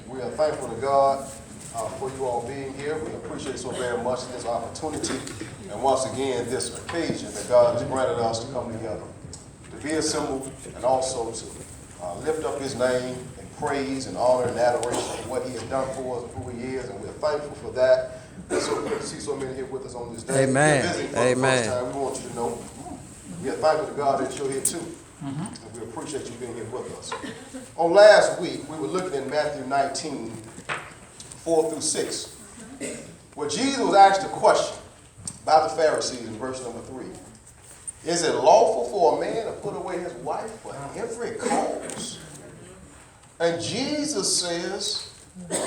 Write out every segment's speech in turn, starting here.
We are thankful to God for you all being here. We appreciate so very much this opportunity and once again this occasion that God has granted us to come together, to be assembled and also to lift up his name in praise and honor and adoration for what he has done for us and who he is, and we're thankful for that. It's so good to see so many here with us on this day. Amen. If you're visiting for the first time, we want you to know we are thankful to God that you're here too. And we appreciate you being here with us. On last week, we were looking at Matthew 19, 4 through 6, where Jesus was asked a question by the Pharisees in verse number 3. Is it lawful for a man to put away his wife for every cause? And Jesus says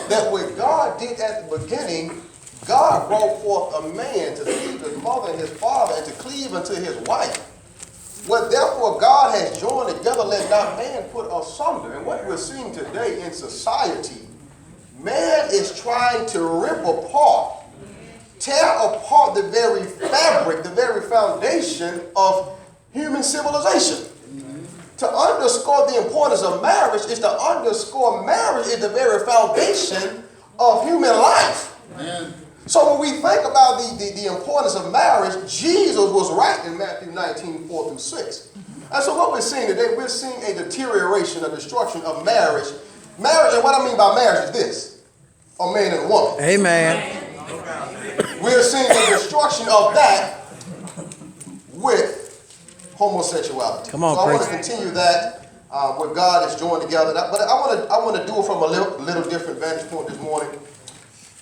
that what God did at the beginning, God brought forth a man to leave his mother and his father and to cleave unto his wife. What therefore God has joined together, let not man put asunder. And what we're seeing today in society, man is trying to rip apart, tear apart the very fabric, the very foundation of human civilization. To underscore the importance of marriage is to underscore marriage is the very foundation of human life. Amen. So when we think about the importance of marriage, Jesus was right in Matthew 19, 4 through 6. And so what we're seeing today, we're seeing a deterioration, a destruction of marriage. Marriage, and what I mean by marriage is this: a man and a woman. Amen. We're seeing the destruction of that with homosexuality. Come on, so I want to continue that where God is joined together. But I want to do it from a little different vantage point this morning.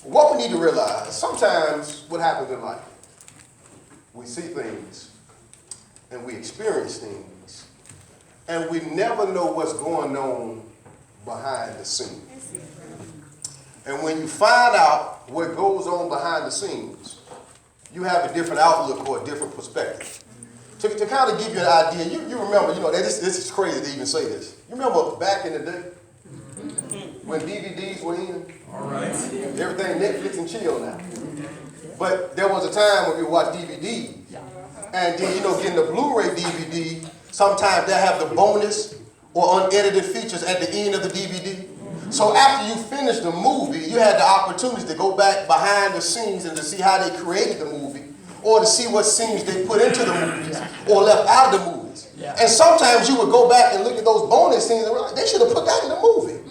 What we need to realize, sometimes what happens in life, we see things and we experience things and we never know what's going on behind the scenes. And when you find out what goes on behind the scenes, you have a different outlook or a different perspective. To kind of give you an idea, you remember, this is crazy to even say this. You remember back in the day when DVDs were in? All right. Everything Netflix and chill now. But there was a time when we watched DVD, and then getting the Blu-ray DVD, sometimes they have the bonus or unedited features at the end of the DVD. So after you finished the movie, you had the opportunity to go back behind the scenes and to see how they created the movie, or to see what scenes they put into the movies or left out of the movies. Yeah. And sometimes you would go back and look at those bonus scenes and realize they should have put that in the movie.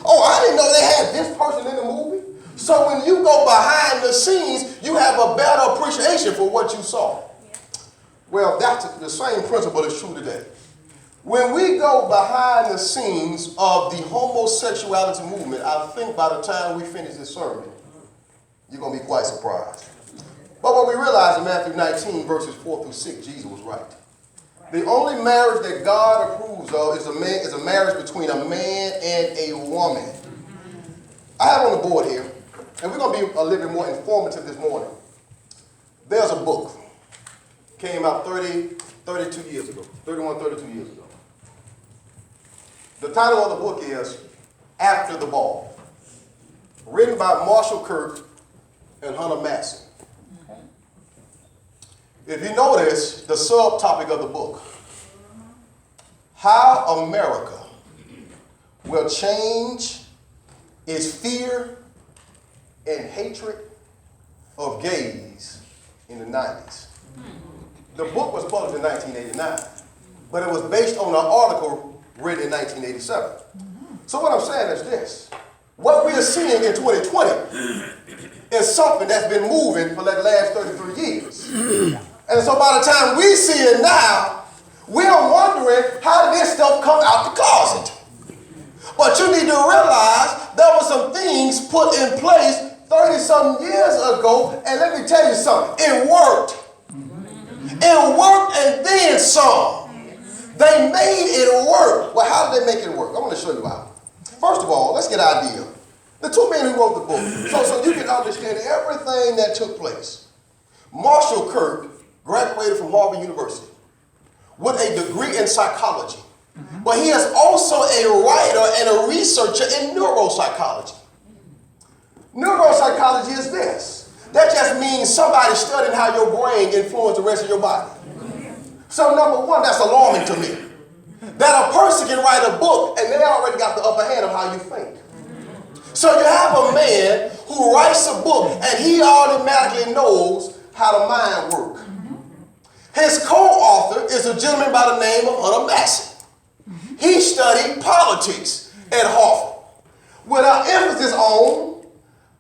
Oh, I didn't know they had this person in the movie. So when you go behind the scenes, you have a better appreciation for what you saw. Well, that's the same principle is true today. When we go behind the scenes of the homosexuality movement, I think by the time we finish this sermon, you're going to be quite surprised. But what we realize in Matthew 19, verses 4 through 6, Jesus was right. The only marriage that God approves of is a marriage between a man and a woman. I have on the board here, and we're going to be a little bit more informative this morning. There's a book. Came out 32 years ago. The title of the book is After the Ball, written by Marshall Kirk and Hunter Massey. If you notice the subtopic of the book, How America Will Change Its Fear and Hatred of Gays in the 90s. The book was published in 1989, but it was based on an article written in 1987. So what I'm saying is this: what we are seeing in 2020 is something that's been moving for the last 33 years. And so by the time we see it now, we're wondering, how did this stuff come out the closet? But you need to realize there were some things put in place 30-something years ago, and let me tell you something, it worked. It worked and then some. They made it work. Well, how did they make it work? I want to show you how. First of all, let's get an idea. The two men who wrote the book, so you can understand everything that took place. Marshall Kirk graduated from Harvard University with a degree in psychology. But he is also a writer and a researcher in neuropsychology. Neuropsychology is this. That just means somebody studying how your brain influences the rest of your body. So number one, that's alarming to me. That a person can write a book and they already got the upper hand of how you think. So you have a man who writes a book and he automatically knows how the mind works. His co-author is a gentleman by the name of Hunter Massey. He studied politics at Harvard with an emphasis on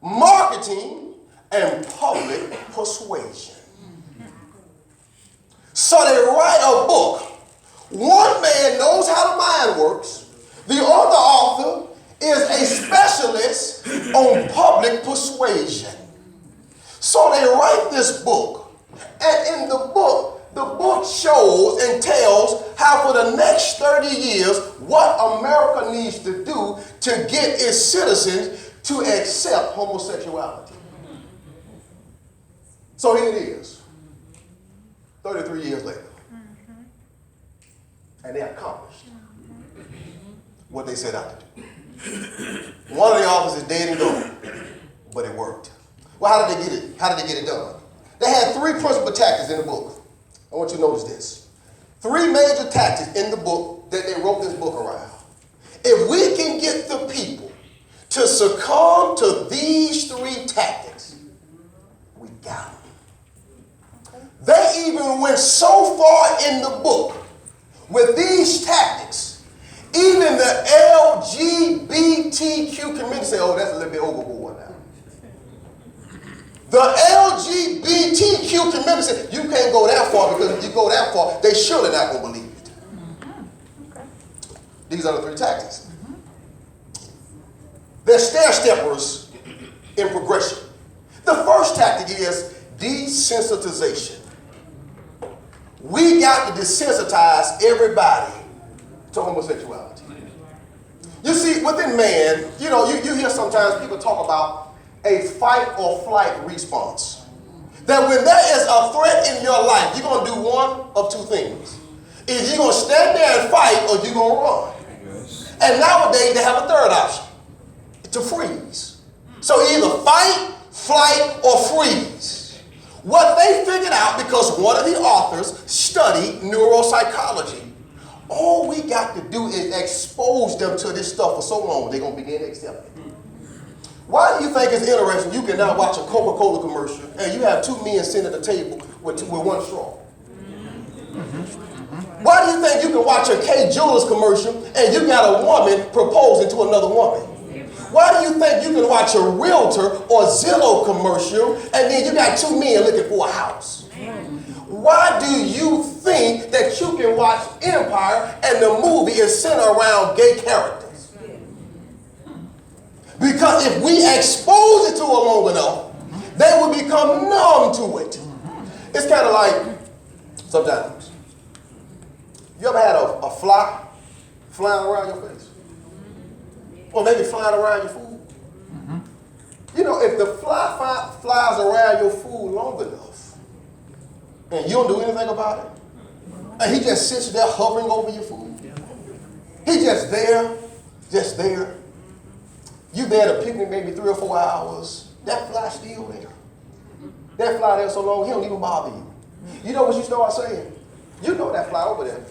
marketing and public persuasion. So they write a book. One man knows how the mind works. The other author is a specialist on public persuasion. So they write this book, and in the book shows and tells how for the next 30 years what America needs to do to get its citizens to accept homosexuality. So here it is, 33 years later. And they accomplished what they set out to do. One of the authors is dead and gone, but it worked. Well, how did they get it? How did they get it done? They had 3 principal tactics in the book. I want you to notice this. 3 major tactics in the book that they wrote this book around. If we can get the people to succumb to these 3 tactics, we got them. They even went so far in the book with these tactics, even the LGBTQ community said, oh, that's a little bit overboard now. The LGBTQ community said, you can't go that far because if you go that far, they surely not going to believe it. These are the 3 tactics. They're stair-steppers in progression. The first tactic is desensitization. We got to desensitize everybody to homosexuality. You see, within man, you hear sometimes people talk about a fight or flight response. That when there is a threat in your life, you're going to do one of 2 things. Either you're going to stand there and fight or you're going to run. Yes. And nowadays they have a third option, to freeze. So either fight, flight, or freeze. What they figured out, because one of the authors studied neuropsychology, all we got to do is expose them to this stuff for so long, they're going to begin to accept it. Why do you think it's interesting you can now watch a Coca-Cola commercial and you have 2 men sitting at the table with 1 straw? Why do you think you can watch a K Jewelers commercial and you got a woman proposing to another woman? Why do you think you can watch a Realtor or Zillow commercial and then you got 2 men looking for a house? Why do you think that you can watch Empire and the movie is centered around gay characters? Because if we expose it to them long enough, they will become numb to it. It's kind of like, sometimes, you ever had a fly flying around your face? Or maybe flying around your food? You know, if the fly flies around your food long enough, and you don't do anything about it, and he just sits there hovering over your food, he's just there, You there at a picnic maybe 3 or 4 hours, that fly still there. That fly there so long, he don't even bother you. You know what you start saying? You know that fly over there.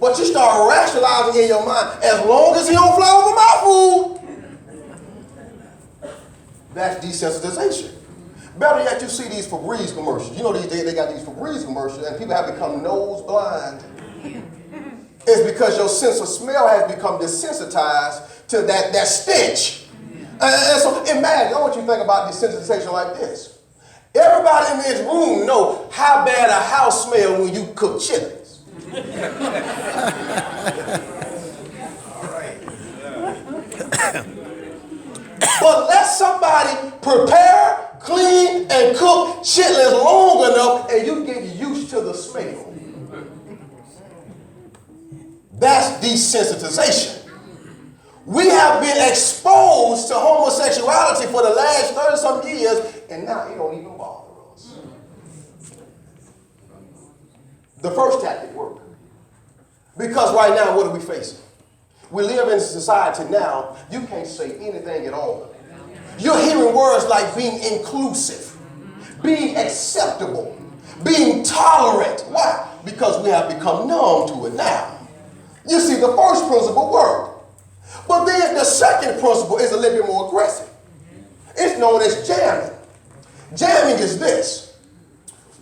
But you start rationalizing in your mind, as long as he don't fly over my food. That's desensitization. Better yet, you see these Febreze commercials. You know these days they got these Febreze commercials and people have become nose blind. It's because your sense of smell has become desensitized to that stench. And so imagine, I want you to think about desensitization like this. Everybody in this room know how bad a house smells when you cook chitlins. But let somebody prepare, clean, and cook chitlins long enough and you get used to the smell. That's desensitization. We have been exposed to homosexuality for the last 30-some years, and now it don't even bother us. The first tactic worked. Because right now, what are we facing? We live in a society now, you can't say anything at all. You're hearing words like being inclusive, being acceptable, being tolerant. Why? Because we have become numb to it now. You see, the first principle worked. But then the second principle is a little bit more aggressive. It's known as jamming. Jamming is this.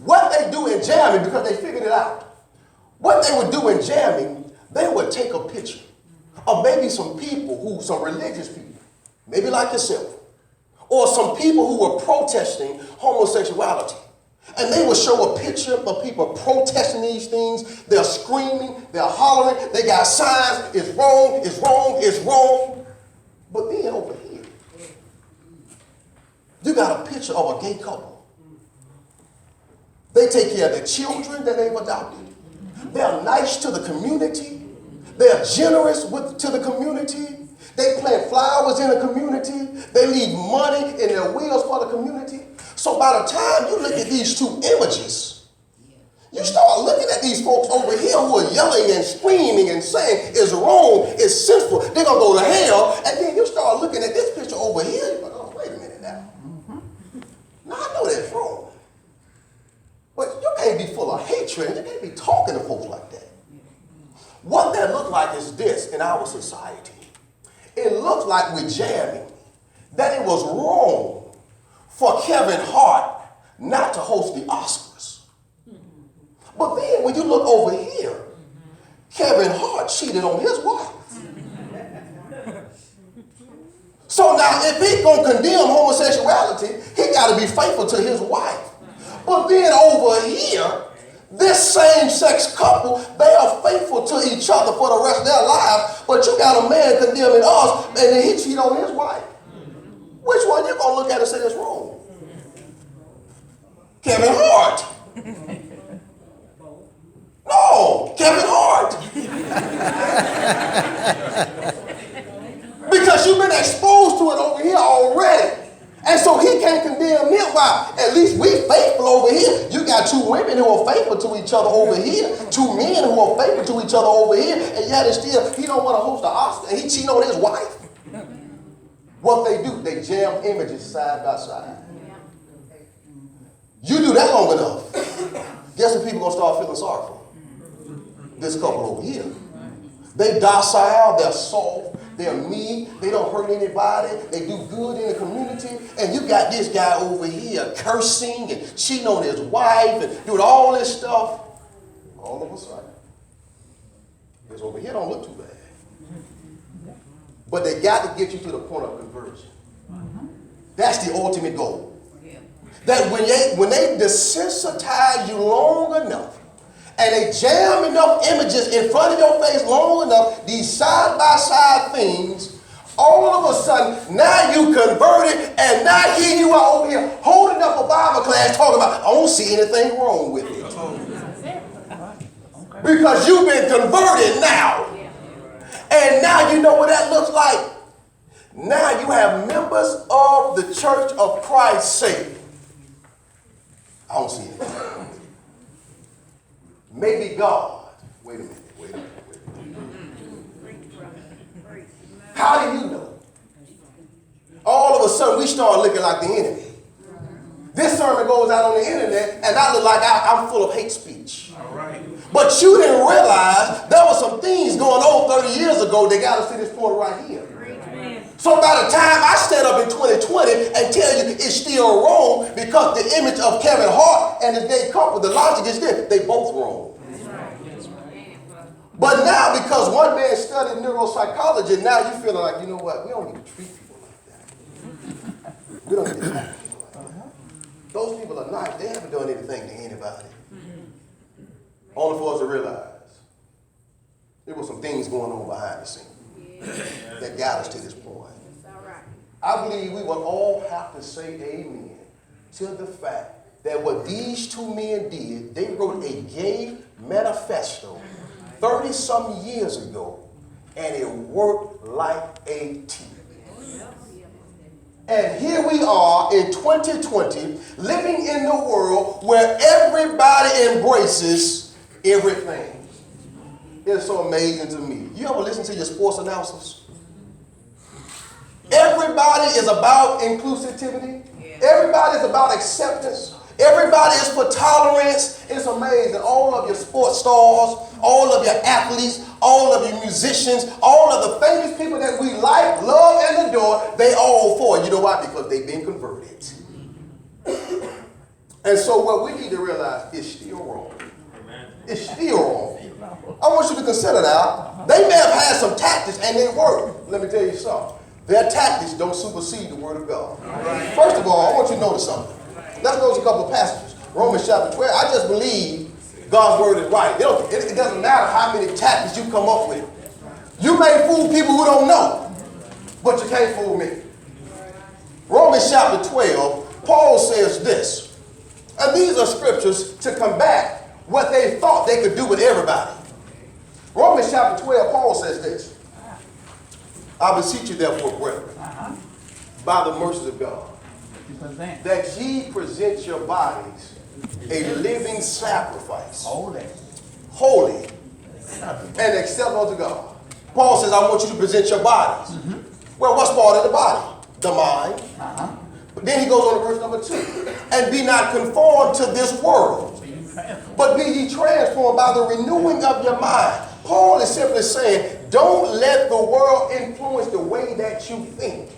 What they do in jamming, because they figured it out, what they would do in jamming, they would take a picture of maybe some people some religious people, maybe like yourself, or some people who were protesting homosexuality. And they would show a picture of people protesting these things. They're screaming, they're hollering, they got signs, it's wrong, it's wrong, it's wrong. But then over here, you got a picture of a gay couple. They take care of their children that they've adopted. They're nice to the community. They're generous to the community. They plant flowers in the community. They leave money in their wills for the community. So by the time you look at these two images, you start looking at these folks over here who are yelling and screaming and saying it's wrong, it's sinful, they're going to go to hell. And then you start looking at this picture over here, you're like, oh, wait a minute now. Now I know that's wrong. But you can't be full of hatred. You can't be talking to folks like that. What that looks like is this in our society. It looks like we're jamming that it was wrong for Kevin Hart not to host the Oscars. But then when you look over here, Kevin Hart cheated on his wife. So now if he's going to condemn homosexuality, he got to be faithful to his wife. But then over here, this same-sex couple, they are faithful to each other for the rest of their lives, but you got a man condemning us, and then he cheated on his wife. Which one you going to look at and say that's wrong? Kevin Hart. No, Kevin Hart. Because you've been exposed to it over here already. And so he can't condemn him. Why? At least we faithful over here. You got two women who are faithful to each other over here. Two men who are faithful to each other over here. And yet it's still, he don't want to host an Oscar. And he cheating on his wife. What they do, they jam images side by side. You do that long enough, guess what people going to start feeling sorry for? This couple over here. They docile, they're soft, they're meek, they don't hurt anybody, they do good in the community, and you got this guy over here cursing and cheating on his wife and doing all this stuff. All of a sudden, this over here don't look too bad. But they got to get you to the point of conversion. That's the ultimate goal. That when they desensitize you long enough, and they jam enough images in front of your face long enough, these side-by-side things, all of a sudden, now you converted, and now here you are over here holding up a Bible class talking about, I don't see anything wrong with it. Because you've been converted now. And now you know what that looks like. Now you have members of the Church of Christ say, I don't see anything. Maybe God. Wait a minute. How do you know? All of a sudden we start looking like the enemy. This sermon goes out on the internet and I look like I'm full of hate speech. All right. But you didn't realize there were some things going on 30 years ago that got us to this point right here. So by the time I stand up in 2020 and tell you it's still wrong because the image of Kevin Hart and the gay couple, the logic is this, they both wrong. But now because one man studied neuropsychology, now you're feeling like, you know what, we don't need to treat people like that. We don't need to treat people like that. Those people are nice. They haven't done anything to anybody. Only for us to realize there were some things going on behind the scenes that got us to this point. I believe we will all have to say amen to the fact that what these two men did, they wrote a gay manifesto 30-some years ago, and it worked like a T. And here we are in 2020, living in the world where everybody embraces everything. It's so amazing to me. You ever listen to your sports announcers? Everybody is about inclusivity. Everybody is about acceptance. Everybody is for tolerance. It's amazing. All of your sports stars, all of your athletes, all of your musicians, all of the famous people that we like, love, and adore, they all for it. You know why? Because they've been converted. And so what we need to realize is still wrong. It's still wrong. I want you to consider now, they may have had some tactics and they work. Let me tell you something. Their tactics don't supersede the word of God. First of all, I want you to notice something. Let's go to a couple of passages. Romans chapter 12. I just believe God's word is right. It doesn't matter how many tactics you come up with. You may fool people who don't know, but you can't fool me. Romans chapter 12, Paul says this. And these are scriptures to combat what they thought they could do with everybody. Romans chapter 12, Paul says this. I beseech you therefore, brethren, by the mercies of God, that ye present your bodies a living sacrifice, holy, and acceptable unto God. Paul says, I want you to present your bodies. Well, what's part of the body? The mind. But then he goes on to verse number 2. And be not conformed to this world, but be ye transformed by the renewing of your mind. Paul is simply saying, don't let the world influence the way that you think.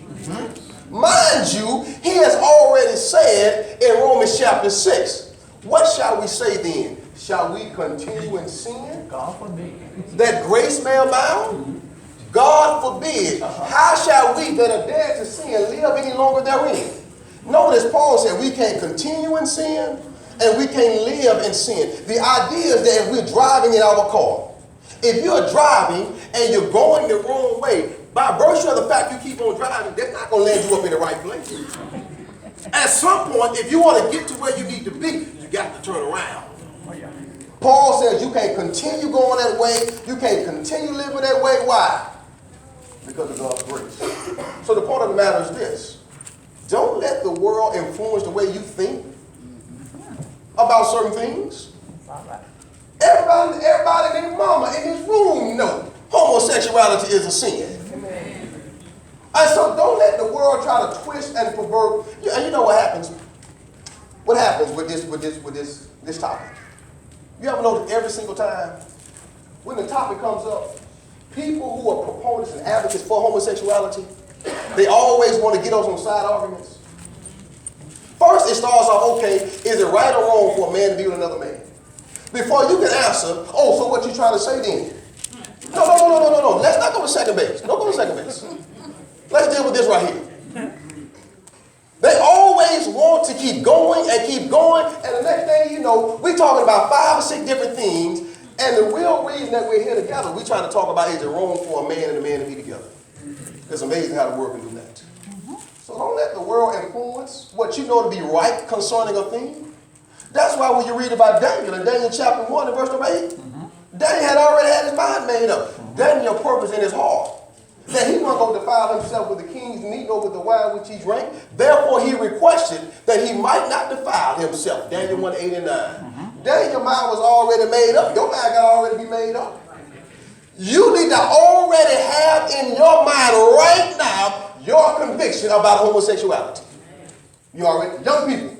Mind you, he has already said in Romans chapter 6, what shall we say then? Shall we continue in sin? God forbid. That grace may abound? God forbid. How shall we that are dead to sin live any longer therein? Notice Paul said we can't continue in sin and we can't live in sin. The idea is that if we're driving in our car, if you're driving and you're going the wrong way, by virtue of the fact you keep on driving, that's not going to land you up in the right place. At some point, if you want to get to where you need to be, you got to turn around. Paul says you can't continue going that way. You can't continue living that way. Why? Because of God's grace. So the point of the matter is this. Don't let the world influence the way you think about certain things. Everybody and their mama in this room know homosexuality is a sin. And so don't let the world try to twist and pervert. And you know what happens? What happens with this topic? You ever notice every single time when the topic comes up, people who are proponents and advocates for homosexuality, they always want to get us on side arguments. First, it starts off, okay, is it right or wrong for a man to be with another man? Before you can answer, oh, so what you trying to say then? No. Let's not go to second base. Don't go to second base. Let's deal with this right here. They always want to keep going, and the next thing you know, we're talking about 5 or 6 different things, and the real reason that we're here together, we're trying to talk about is it wrong for a man and a man to be together. It's amazing how the world can do that. So don't let the world influence what you know to be right concerning a thing. That's why when you read about Daniel in Daniel chapter 1 and verse number 8, Daniel had already had his mind made up. Daniel purpose in his heart that he wasn't going to defile himself with the king's meat nor with the wine which he drank. Therefore he requested that he might not defile himself. Daniel 1, 8 and 9. Daniel's mind was already made up. Your mind got to already be made up. You need to already have in your mind right now your conviction about homosexuality. You already, young people,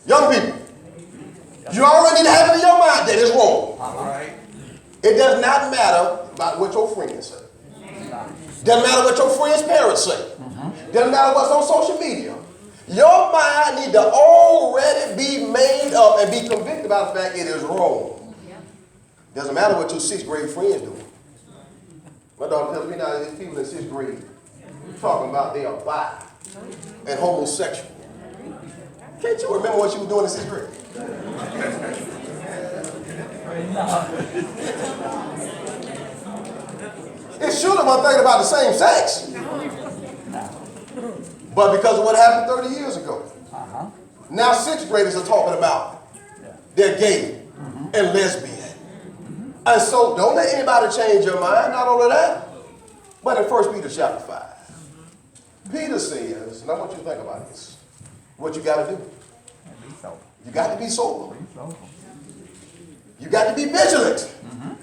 you already need to have it in your mind that it's wrong. All right. It does not matter about what your friends say. Doesn't matter what your friends' parents say. Doesn't matter what's on social media. Your mind needs to already be made up and be convicted about the fact it is wrong. Doesn't matter what your 6th grade friends do. My daughter tells me now that there's people in 6th grade talking about they are bi and homosexual. Can't you remember what you were doing in 6th grade? It should have been thinking about the same sex. But because of what happened 30 years ago, now 6th graders are talking about they're gay and lesbian. And so don't let anybody change your mind, not only that, but in 1 Peter chapter 5. Peter says, and I want you to think about this, what you got to do. You got to be sober. You got to be vigilant.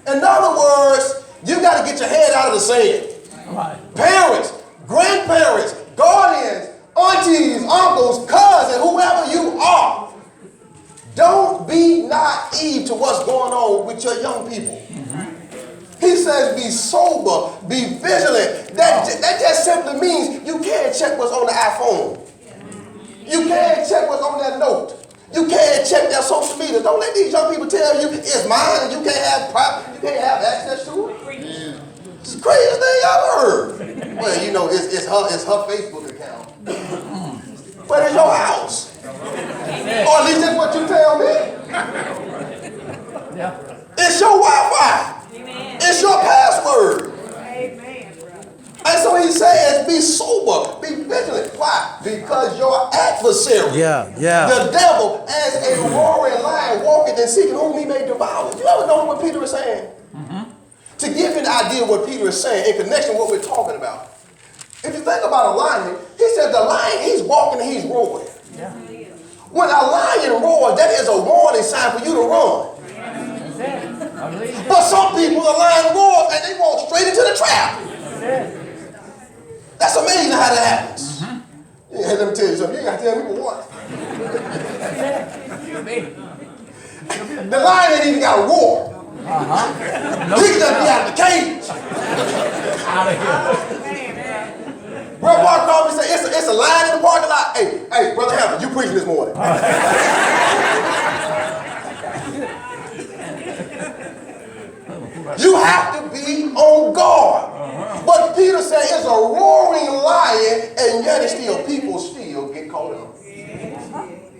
In other words, you got to get your head out of the sand. Parents, grandparents, guardians, aunties, uncles, cousins, whoever you are, be sober, be vigilant. That just simply means you can't check what's on the iPhone. You can't check what's on that note. You can't check their social media. Don't let these young people tell you it's mine and you can't have access to it. It's the craziest thing I've ever heard. Well, you know, it's her Facebook account. But it's your house. Or at least that's what you tell me. It's your Wi-Fi. It's your password. And so he says, be sober, be vigilant. Why? Because your adversary, the devil, as a roaring lion, walketh and seeking whom he may devour. You ever know what Peter is saying? To give you an idea of what Peter is saying in connection with what we're talking about. If you think about a lion, he said the lion, he's walking and he's roaring. When a lion roars, that is a warning sign for you to run. But some people, the lion roars and they walk straight into the trap. That's amazing how that happens. Yeah, let me tell you something. You ain't got to tell me what. The lion ain't even got to roar. He can just be out of the cage. Out of here. Bro Mark called me and said, it's a lion in the parking lot. Hey, Brother Hammond, you preaching this morning. You have to be on guard. But Peter said it's a roaring lion, and yet it's still people still get caught up.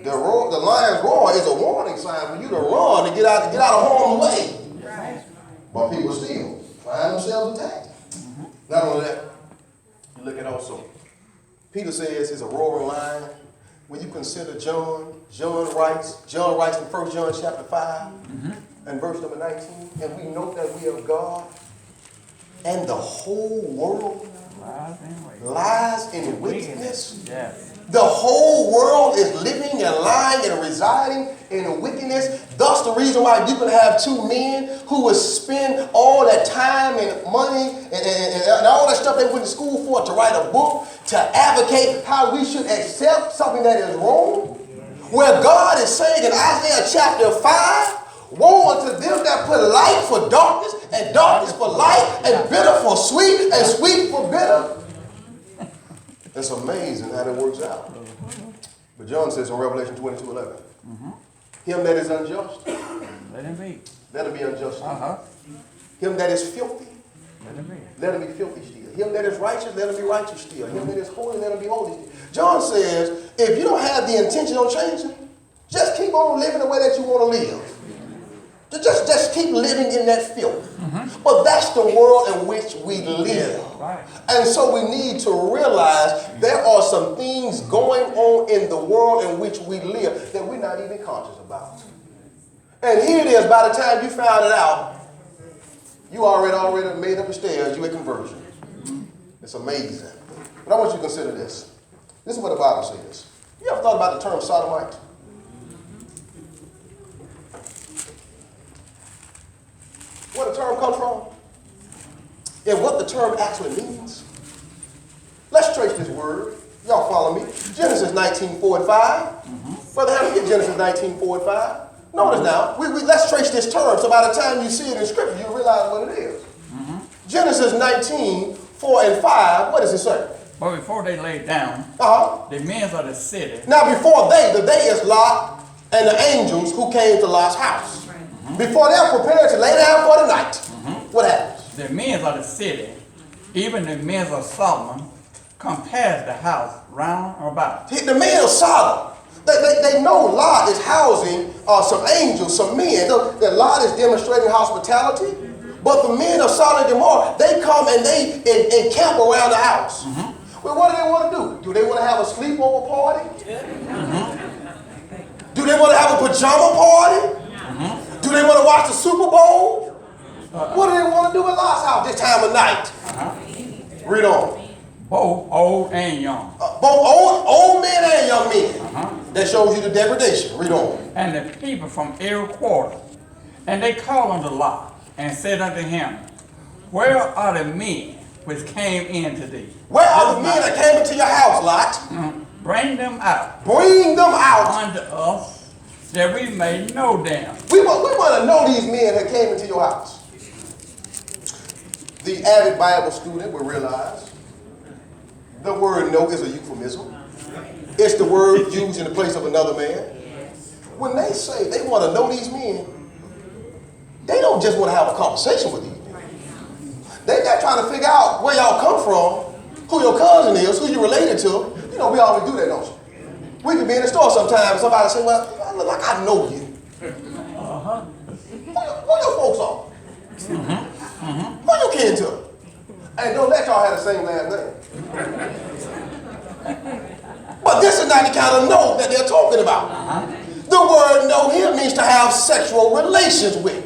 The lion's roar is a warning sign for you to run and get out of harm's way. But people still find themselves attacked. Not only that, you look at also, Peter says it's a roaring lion. When you consider John writes in 1 John chapter 5 and verse number 19, and we know that we are God, and the whole world lies in wickedness. The whole world is living and lying and residing in wickedness. Thus the reason why you can have two men who would spend all that time and money and all that stuff they went to school for to write a book, to advocate how we should accept something that is wrong. Where God is saying in Isaiah chapter 5, woe unto them that put light for darkness, and darkness for light, and bitter for sweet, and sweet for bitter. It's amazing how that works out. But John says in Revelation 22:11, him that is unjust, let him be. Let him be unjust. Him that is filthy, let him be filthy still. Him that is righteous, let him be righteous still. Him that is holy, let him be holy still. John says, if you don't have the intention of changing, just keep on living the way that you want to live. Just keep living in that filth. But that's the world in which we live. And so we need to realize there are some things going on in the world in which we live that we're not even conscious about. And here it is, by the time you found it out, you already made up the stairs, you a conversion. It's amazing. But I want you to consider this. This is what the Bible says. You ever thought about the term sodomite? Where the term comes from? And what the term actually means? Let's trace this word. Y'all follow me. Genesis 19:4-5. Brother Hammond, get Genesis 19:4-5. Notice now, let's trace this term, so by the time you see it in Scripture, you realize what it is. Genesis 19:4-5, what does it say? But before they laid down, the men of the city. Now before the day is Lot and the angels who came to Lot's house. Before they're prepared to lay down for the night, what happens? The men of the city, even the men of Solomon, compassed the house round about. The men of Sodom, they know Lot is housing some angels, some men. That Lot is demonstrating hospitality. But the men of Sodom and Gomorrah, they come and they encamp around the house. Well, what do they want to do? Do they want to have a sleepover party? Do they want to have a pajama party? Do they want to watch the Super Bowl? What do they want to do in Lot's house this time of night? Read on. Both old and young. Both old men and young men. That shows you the degradation. Read on. And the people from every quarter. And they called unto Lot and said unto him, where are the men which came in to thee? Where are the men that came into your house, Lot? Bring them out. Bring them out. Unto us, that we may know them. We want to know these men that came into your house. The avid Bible student will realize the word know is a euphemism. It's the word used in the place of another man. When they say they want to know these men, they don't just want to have a conversation with these men. They're not trying to figure out where y'all come from, who your cousin is, who you related to. You know, we always do that, don't you? We can be in the store sometimes and somebody say, well, I look like I know you. Who your folks are? Who you kin to? And don't let y'all have the same last name. But this is not the kind of know that they're talking about. The word know here means to have sexual relations with.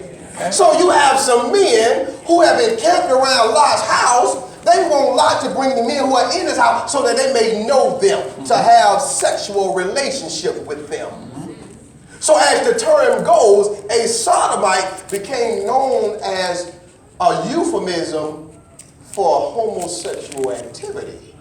So you have some men who have been camped around Lot's house. They want Lot to bring the men who are in his house so that they may know them, to have sexual relationship with them. So as the term goes, a sodomite became known as a euphemism for homosexual activity.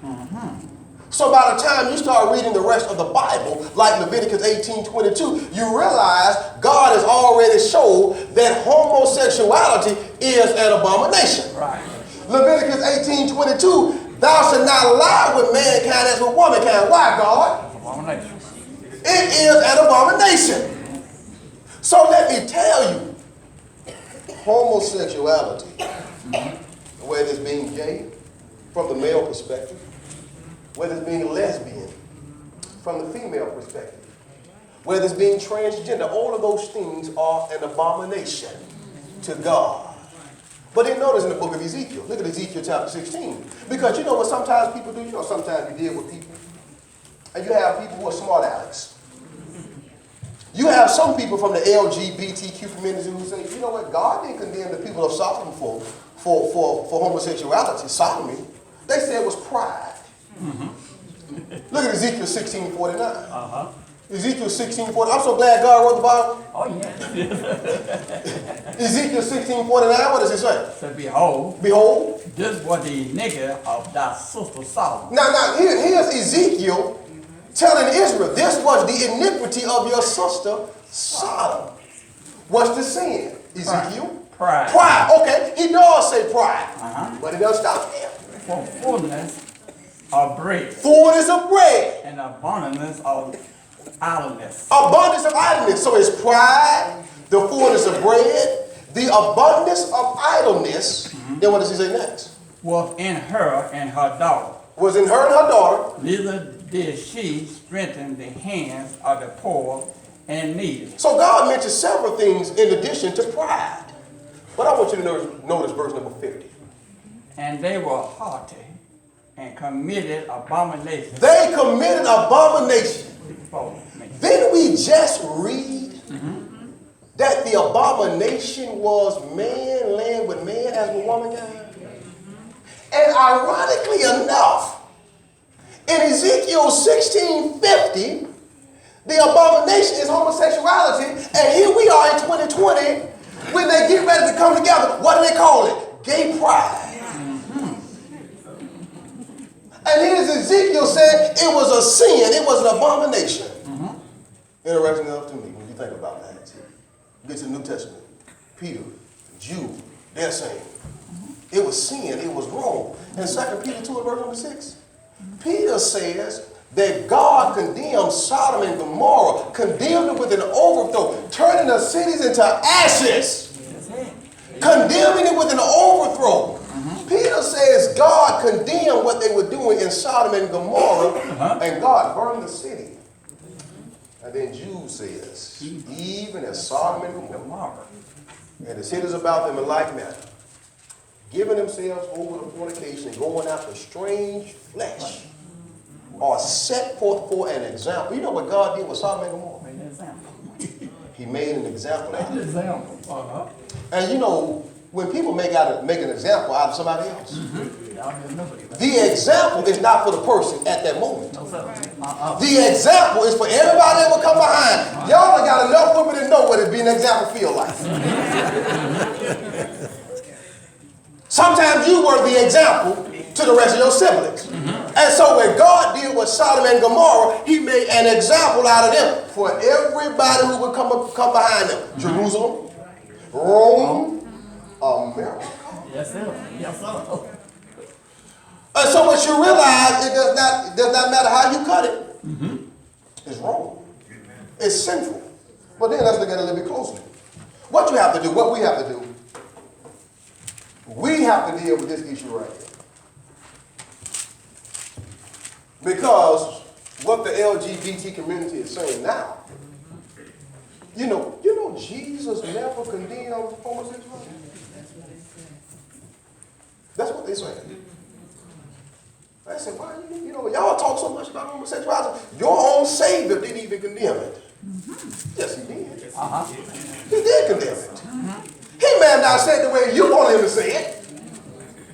So by the time you start reading the rest of the Bible, like Leviticus 18:22, you realize God has already showed that homosexuality is an abomination. Right. Leviticus 18:22, thou shalt not lie with mankind as with womankind. Why, God? Abomination. It is an abomination. So let me tell you, homosexuality, whether it's being gay from the male perspective, whether it's being lesbian from the female perspective, whether it's being transgender, all of those things are an abomination to God. But then notice in the book of Ezekiel, look at Ezekiel chapter 16. Because you know what sometimes people do? You know sometimes you deal with people and you have people who are smart alecks. You have some people from the LGBTQ community who say, you know what, God didn't condemn the people of Sodom for homosexuality, sodomy. They said it was pride. Look at Ezekiel 16:49. Ezekiel 16:40. I'm so glad God wrote the Bible. Oh, yeah. Ezekiel 16:49, what does it say? So behold. Behold. This was the iniquity of thy sister Sodom. Now here's Ezekiel telling Israel, this was the iniquity of your sister Sodom. What's the sin, Ezekiel? Pride. Pride. Okay, he does say pride. But it doesn't stop there. For fullness of bread. Fullness of bread. And abundance of idleness. Abundance of idleness. So it's pride, the fullness of bread, the abundance of idleness. Then what does he say next? Was in her and her daughter. Was in her and her daughter. Neither did she strengthen the hands of the poor and needy. So God mentions several things in addition to pride. But I want you to notice verse number 50. And they were haughty and committed abomination. They committed abomination. Didn't we just read that the abomination was man laying with man as with womankind? And ironically enough, in Ezekiel 16:50, the abomination is homosexuality. And here we are in 2020, when they get ready to come together, what do they call it? Gay pride. And here's Ezekiel saying it was a sin, it was an abomination. Interesting enough to me when you think about that. Get to the New Testament. Peter, Jude, they're saying it was sin, it was wrong. And 2 Peter 2 and verse number 6, Peter says that God condemned Sodom and Gomorrah, condemned them with an overthrow, turning the cities into ashes, condemning it with an overthrow. Peter says God condemned what they were doing in Sodom and Gomorrah, and God burned the city. And then Jude says, even as Sodom and Gomorrah and the cities about them in like manner, giving themselves over to fornication and going after strange flesh, are set forth for an example. You know what God did with Sodom and Gomorrah? Made an example. He made an example out of it. Example. And you know, when people make an example out of somebody else, the example is not for the person at that moment. The example is for everybody that will come behind. Y'all have got enough women to know what it be an example feel like. Sometimes you were the example to the rest of your siblings. And so when God did with Sodom and Gomorrah, he made an example out of them for everybody who would come behind them. Jerusalem, Rome, America. Yes, sir. Yes, sir. And so what you realize, it does not matter how you cut it. It's wrong. It's sinful. But then let's look at it a little bit closely. What you have to do, what we have to do, we have to deal with this issue right here. Because what the LGBT community is saying now, you know, Jesus never condemned homosexuality. That's what they say. I said, why y'all talk so much about homosexuality? Your own Savior didn't even condemn it. Yes, he did. He did condemn it. He may have not said the way you want him to say it,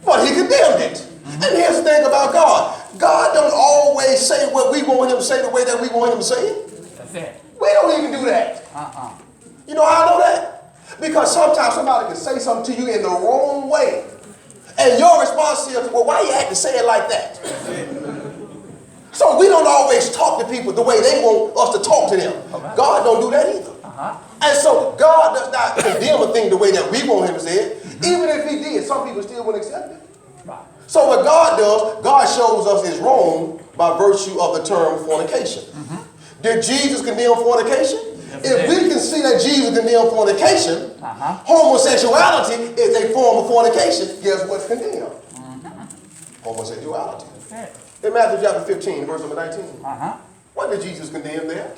but he condemned it. And here's the thing about God. God don't always say what we want him to say the way that we want him to say it. That's it. We don't even do that. You know how I know that? Because sometimes somebody can say something to you in the wrong way. And your response is, well, why you had to say it like that? So we don't always talk to people the way they want us to talk to them. God don't do that either. And so God does not condemn a thing the way that we want him to say it. Even if he did, some people still wouldn't accept it. So what God does, God shows us it's wrong by virtue of the term fornication. Did Jesus condemn fornication? If we can see that Jesus condemned fornication, homosexuality is a form of fornication. Guess what's condemned? Homosexuality. In Matthew chapter 15, verse number 19. What did Jesus condemn there?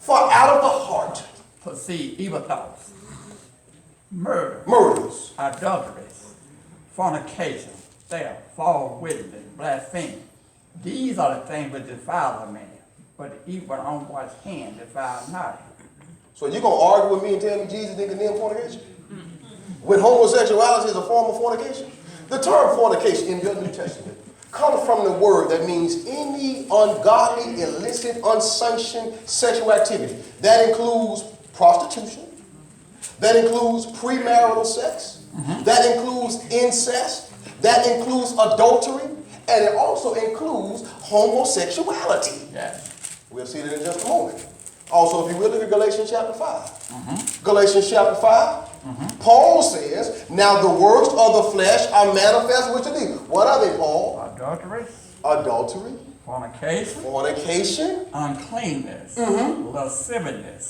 For out of the heart proceed evil thoughts, murders, adulteries, fornication, theft, false witness, blasphemy. These are the things that defile a man. But the evil on one's hand defiles not. So you're going to argue with me and tell me Jesus didn't condemn fornication? When homosexuality is a form of fornication? The term fornication in your New Testament comes from the word that means any ungodly, illicit, unsanctioned sexual activity. That includes prostitution. That includes premarital sex. That includes incest. That includes adultery. And it also includes homosexuality. Yes. We'll see that in just a moment. Also, if you will, look at Galatians chapter 5. Galatians chapter 5. Paul says, now the works of the flesh are manifest, which are these. What are they, Paul? Adultery. Fornication. Uncleanness.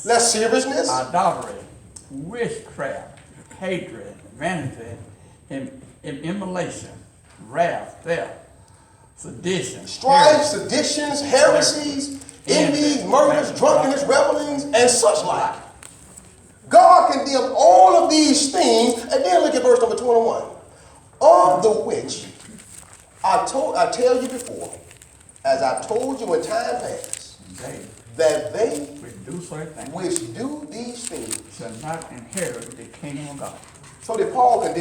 Lasciviousness. Adultery. Witchcraft. Hatred. Vanity. Immolation. Wrath. Theft. Sedition. Strife, seditions, heresies, envies, murders, drunkenness, revelings, and such like. God condemned all of these things. And then look at verse number 21. Of the which I tell you before, as I told you in time past, that they which do these things shall not inherit the kingdom of God. So did Paul condemn